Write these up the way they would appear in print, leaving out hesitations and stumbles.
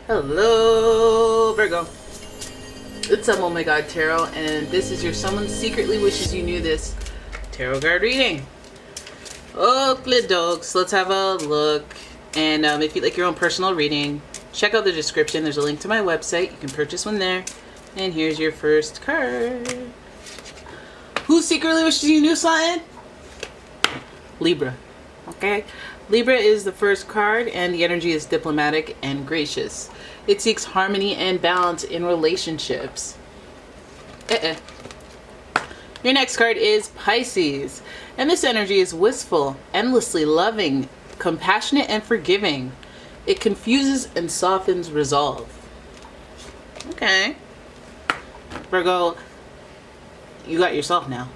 Hello, Virgo. It's umomgtarot, and this is your Someone Secretly Wishes You Knew This tarot card reading. Okay, dogs, let's have a look. And if you'd like your own personal reading, check out the description. There's a link to my website. You can purchase one there. And here's your first card. Who secretly wishes you knew something? Libra. Okay? Libra is the first card, and the energy is diplomatic and gracious. It seeks harmony and balance in relationships. Your next card is Pisces, and this energy is wistful, endlessly loving, compassionate, and forgiving. It confuses and softens resolve. Okay. Virgo, you got yourself now.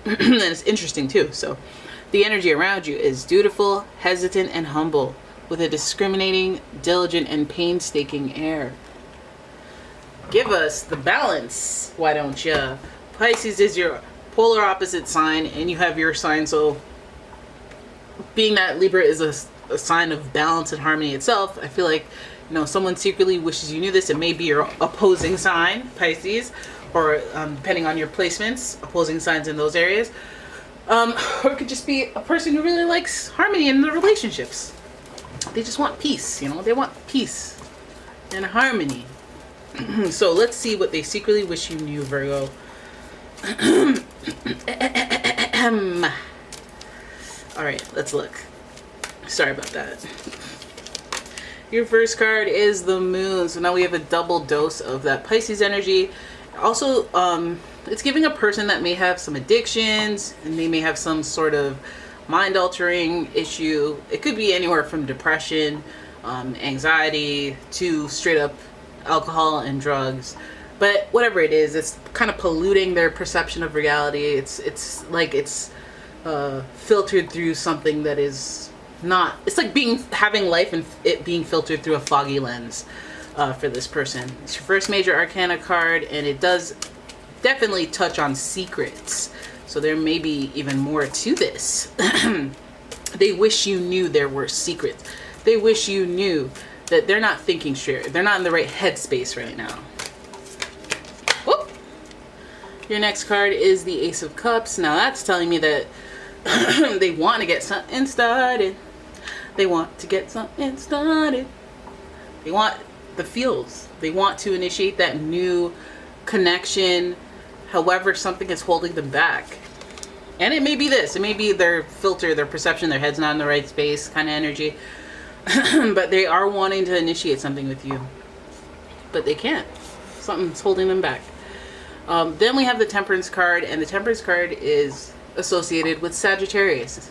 And it's interesting too. So the energy around you is dutiful, hesitant, and humble, with a discriminating, diligent, and painstaking air. Give us the balance, why don't you? Pisces is your polar opposite sign, and you have your sign, so being that Libra is a sign of balance and harmony itself, I feel like, you know, someone secretly wishes you knew this. It may be your opposing sign, Pisces, or depending on your placements, opposing signs in those areas. Or it could just be a person who really likes harmony in the relationships. They just want peace, you know? They want peace and harmony. So let's see what they secretly wish you knew, Virgo. Alright, let's look. Sorry about that. Your first card is the Moon. So now we have a double dose of that Pisces energy. Also, it's giving a person that may have some addictions, and they may have some sort of mind-altering issue. It could be anywhere from depression, anxiety, to straight-up alcohol and drugs. But whatever it is, it's kind of polluting their perception of reality. It's like it's filtered through something that is not. It's like having life and it being filtered through a foggy lens for this person. It's your first major arcana card, and it does definitely touch on secrets. So there may be even more to this. They wish you knew there were secrets. They wish you knew that they're not thinking straight. They're not in the right headspace right now. Whoop. Your next card is the Ace of Cups. Now that's telling me that they want to get something started. They want to get something started. They want the feels. They want to initiate that new connection. However, something is holding them back. And it may be this. It may be their filter, their perception, their head's not in the right space kind of energy. But they are wanting to initiate something with you. But they can't. Something's holding them back. Then we have the Temperance card. And the Temperance card is associated with Sagittarius.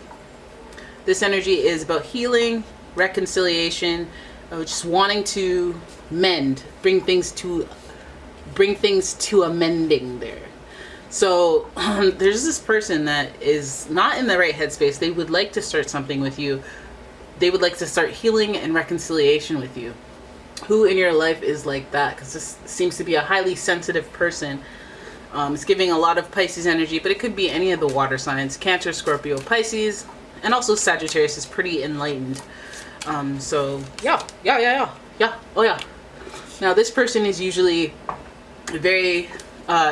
This energy is about healing, reconciliation, just wanting to mend, bring things to a mending there. So there's this person that is not in the right headspace. They would like to start something with you. They would like to start healing and reconciliation with you. Who in your life is like that? Because this seems to be a highly sensitive person. It's giving a lot of Pisces energy, but it could be any of the water signs. Cancer, Scorpio, Pisces, and also Sagittarius is pretty enlightened. So yeah. Oh yeah. Now this person is usually very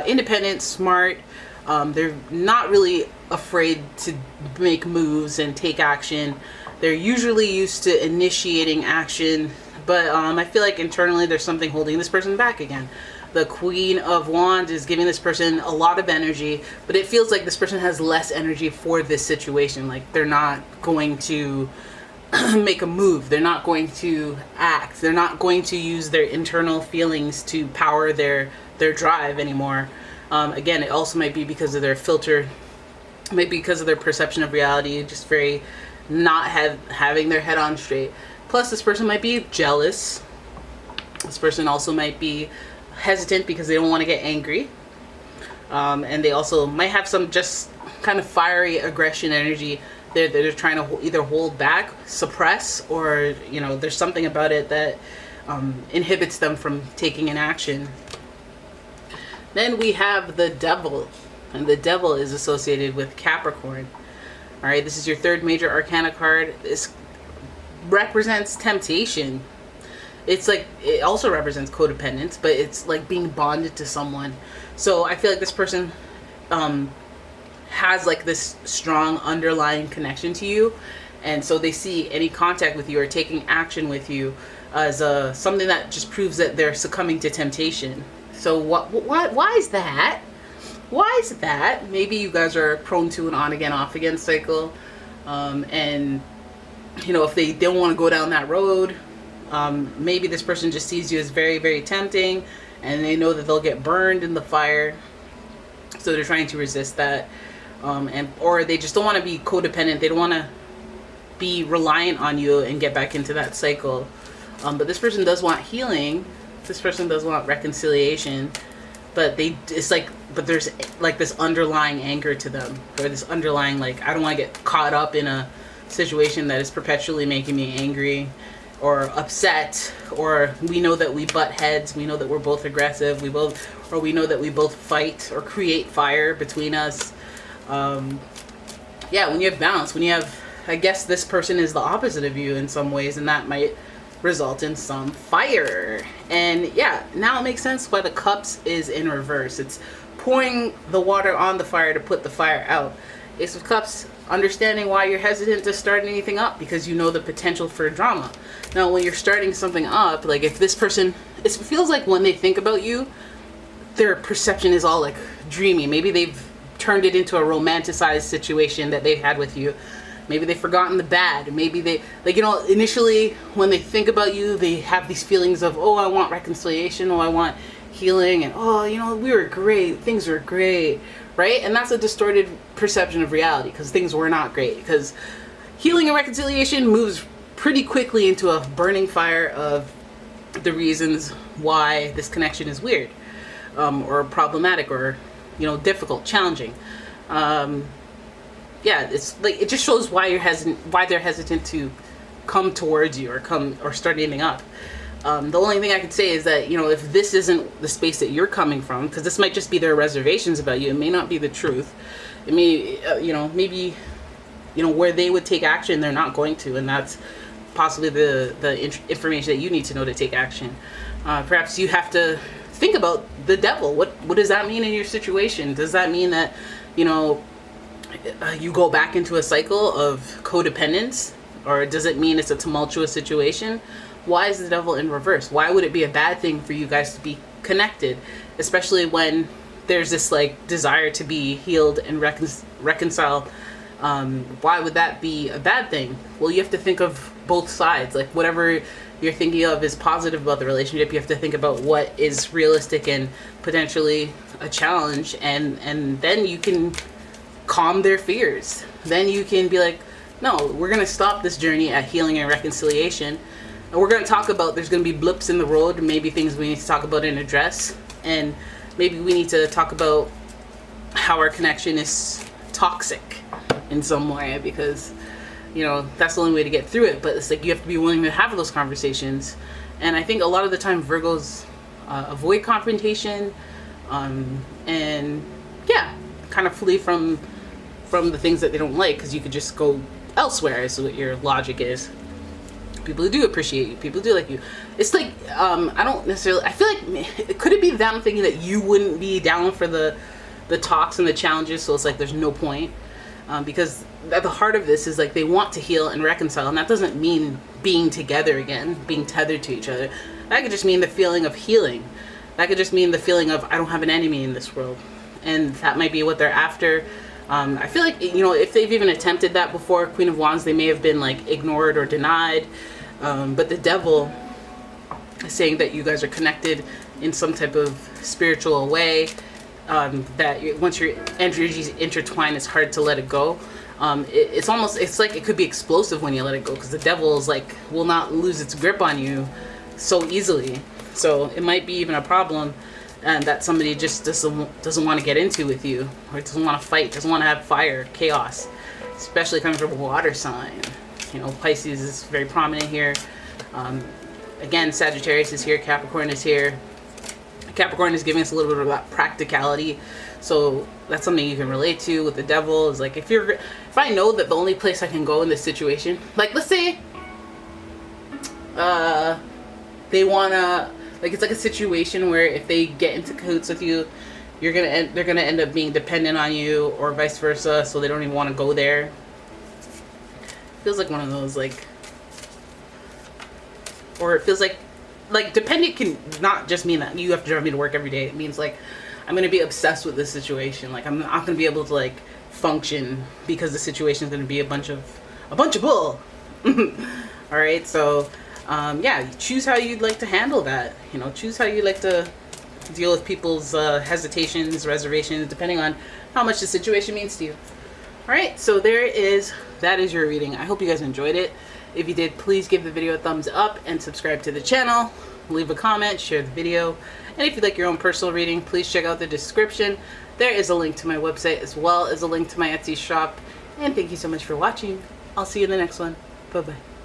independent, smart. They're not really afraid to make moves and take action. They're usually used to initiating action, but I feel like internally there's something holding this person back again. The Queen of Wands is giving this person a lot of energy, but it feels like this person has less energy for this situation. Like they're not going to make a move. They're not going to act. They're not going to use their internal feelings to power their drive anymore. Again, it also might be because of their filter, maybe because of their perception of reality, just very not having their head on straight. Plus, this person might be jealous. This person also might be hesitant because they don't want to get angry. And they also might have some just kind of fiery aggression energy. They're trying to either hold back, suppress, or, you know, there's something about it that inhibits them from taking an action. Then we have the Devil, and the Devil is associated with Capricorn. All right, this is your third major arcana card. This represents temptation. it's like, it also represents codependence, but it's like being bonded to someone. So I feel like this person has like this strong underlying connection to you, and so they see any contact with you or taking action with you as something that just proves that they're succumbing to temptation. So why is that? Why is that? Maybe you guys are prone to an on again, off again cycle, and you know, if they don't want to go down that road, maybe this person just sees you as very, very tempting, and they know that they'll get burned in the fire, so they're trying to resist that, or they just don't want to be codependent. They don't want to be reliant on you and get back into that cycle. But this person does want healing. This person does want reconciliation, but there's like this underlying anger to them, or this underlying, like, I don't want to get caught up in a situation that is perpetually making me angry or upset, or we know that we butt heads, we know that we're both aggressive, we know that we both fight or create fire between us. Yeah, when you have balance, when you have, I guess this person is the opposite of you in some ways, and that might result in some fire. And yeah, now it makes sense why the cups is in reverse. It's pouring the water on the fire to put the fire out. Ace of Cups, understanding why you're hesitant to start anything up, because you know the potential for drama. Now, when you're starting something up, like if this person, it feels like when they think about you, their perception is all like dreamy. Maybe they've turned it into a romanticized situation that they've had with you. Maybe they've forgotten the bad. Maybe they, like, you know, initially when they think about you, they have these feelings of, oh, I want reconciliation, oh, I want healing, and oh, you know, we were great, things were great, right? And that's a distorted perception of reality, because things were not great. Because healing and reconciliation moves pretty quickly into a burning fire of the reasons why this connection is weird, or problematic, or, you know, difficult, challenging. Yeah, it's like, it just shows why they're hesitant to come towards you or start anything up. The only thing I could say is that, you know, if this isn't the space that you're coming from, because this might just be their reservations about you, it may not be the truth. It may, you know, maybe, you know, where they would take action, they're not going to, and that's possibly the information that you need to know to take action. Perhaps you have to think about the devil. What does that mean in your situation? Does that mean that, you know, you go back into a cycle of codependence, or does it mean it's a tumultuous situation? Why is the devil in reverse? Why would it be a bad thing for you guys to be connected, especially when there's this like desire to be healed and reconcile? Why would that be a bad thing? Well, you have to think of both sides. Like, whatever you're thinking of is positive about the relationship, you have to think about what is realistic and potentially a challenge, and then you can calm their fears. Then you can be like, no, we're going to stop this journey at healing and reconciliation, and we're going to talk about, there's going to be blips in the road, maybe things we need to talk about and address, and maybe we need to talk about how our connection is toxic in some way, because, you know, that's the only way to get through it. But it's like, you have to be willing to have those conversations. And I think a lot of the time Virgos avoid confrontation, and yeah, kind of flee from the things that they don't like, because you could just go elsewhere, is what your logic is. People who do appreciate you, people who do like you. It's like, I don't necessarily, I feel like, could it be them thinking that you wouldn't be down for the talks and the challenges, so it's like there's no point? Because at the heart of this is like, they want to heal and reconcile, and that doesn't mean being together again, being tethered to each other. That could just mean the feeling of healing. That could just mean the feeling of, I don't have an enemy in this world. And that might be what they're after. I feel like, you know, if they've even attempted that before, Queen of Wands, they may have been like ignored or denied. But the devil is saying that you guys are connected in some type of spiritual way, that once your energies intertwine, it's hard to let it go. It's like it could be explosive when you let it go, because the devil is like, will not lose its grip on you so easily. So it might be even a problem, and that somebody just doesn't want to get into with you, or doesn't want to fight, doesn't want to have fire, chaos, especially coming from a water sign. You know, Pisces is very prominent here. Again, Sagittarius is here, Capricorn is here. Capricorn is giving us a little bit of that practicality, so that's something you can relate to with the devil. Is like, if I know that the only place I can go in this situation, like, let's say they wanna, like, it's like a situation where if they get into cahoots with you, they're gonna end up being dependent on you, or vice versa, so they don't even want to go there. Feels like one of those, like, or it feels like dependent can not just mean that you have to drive me to work every day. It means like I'm gonna be obsessed with this situation. Like I'm not gonna be able to like function because the situation is gonna be a bunch of bull. All right, so yeah, choose how you'd like to handle that. You know, choose how you like to deal with people's hesitations, reservations, depending on how much the situation means to you. All right, so that is your reading. I hope you guys enjoyed it. If you did, please give the video a thumbs up and subscribe to the channel. Leave a comment, share the video. And if you'd like your own personal reading, please check out the description. There is a link to my website as well as a link to my Etsy shop. And thank you so much for watching. I'll see you in the next one. Bye-bye.